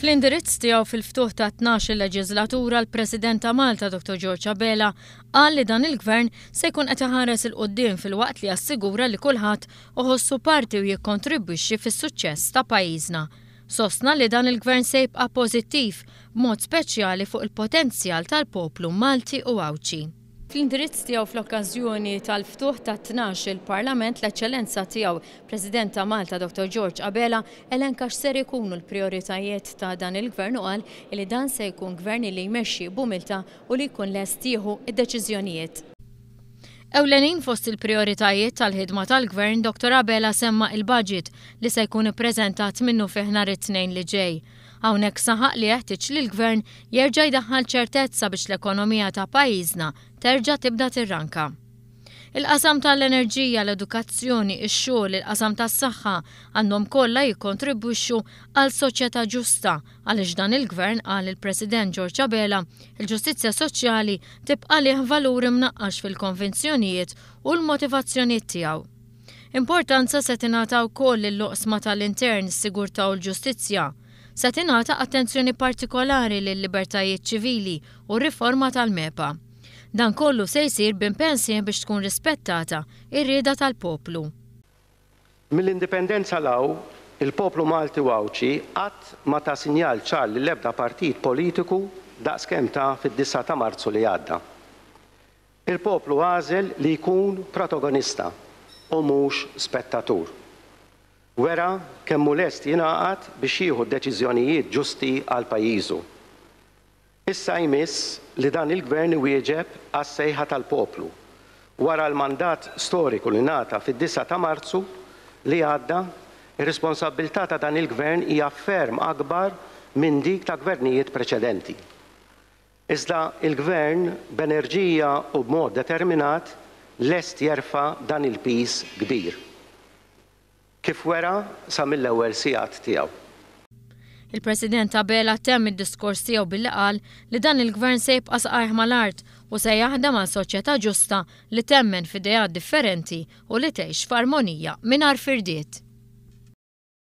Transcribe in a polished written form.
Fl-indirizz tiegħu fil-ftuħ ta' 12 leġislatura l-President ta' Malta Dr. George Abela qal li dan il-Gvern se jkun qed iħares il quddiem fil-waqt li assigura li kulħadd iħossu parti u jikkontribwixxi fis-suċċess ta' pajjiżna. Sostna li dan il-Gvern se jibqa' pożittiv b'mod speċjali fuq il-potenzjal tal-poplu Malti u Awċi. Fl-indirizz tiegħu fl-okkażjoni tal-ftuħ ta' 12 il-Parlament l-Eċċellenza tiegħu President ta' Malta Dr. George Abela elenka x'ser ikunu l-prijoritajiet ta' dan il-Gvern u qal li dan se jkun gvern li jmexxi b'umiltà u li jkun lest jieħu id-deċiżjonijiet. Ewlenin fost il-prijoritajiet tal-ħidma tal-Gvern Dr. Abela semma il-budget li se jkun ippreżentat minnu fi nhar it-Tnejn li ġej. Hawnhekk saħaq li jeħtieġ li l-Gvern jerġa' jdaħħal ċertezza biex l-ekonomija ta' pajjiżna terġa' tibda tirranka. Il-qasam tal-enerġija, l-edukazzjoni, ix-xogħol, il-qasam tas-saħħa għandhom kollha jikkontribwixxu għal soċjetà ġusta għaliex dan il-Gvern qal il-President George Abela il-ġustizzja soċjali tibqa' lih valur imnaqqax fil-konvenzjonijiet u l-motivazzjonijiet tiegħu. Importanza se tingħata wkoll lill-loqsma tal-intern, is-sigurtà u l-ġustizzja. Se tingħata attenzjoni partikolari lill-libertajiet ċivili u r-riforma tal-MEPA. Dan kollu se jsir b'impensji biex tkun rispettata ir-rieda tal-poplu. Mill-indipendenza law, il-poplu Malti u Awċi qatt ma ta' sinjal ċar li l-ebda partit politiku daqskemm ta' fid-9 ta' Marzu li għadda. Il-poplu għażel li jkun protagonista u mhux spettatur. Wera kemm hu lest jingħaqad biex jieħu deċiżjonijiet ġusti għal pajjiżu. Issa jmiss li dan il-Gvern iwieġeb għas-sejħa tal-poplu wara l-mandat storiku li ngħata fid-9 ta' Marzu li għadda, ir-responsabbiltà ta' dan il-Gvern hija ferm akbar minn dik ta' gvernijiet preċedenti. Iżda il-Gvern b'enerġija u b'mod determinat lest jerfa' dan il-piż kbir. Kif wera sa mill-ewwel sigħat tiegħu. Il-President Abela temm id-diskors tiegħu billi qal li dan il-Gvern se jibqa' saqajh mal-art u se jaħdem għal soċjetà ġusta li temmen f'idejat differenti u li tgħix f'armonija mingħajr firdiet.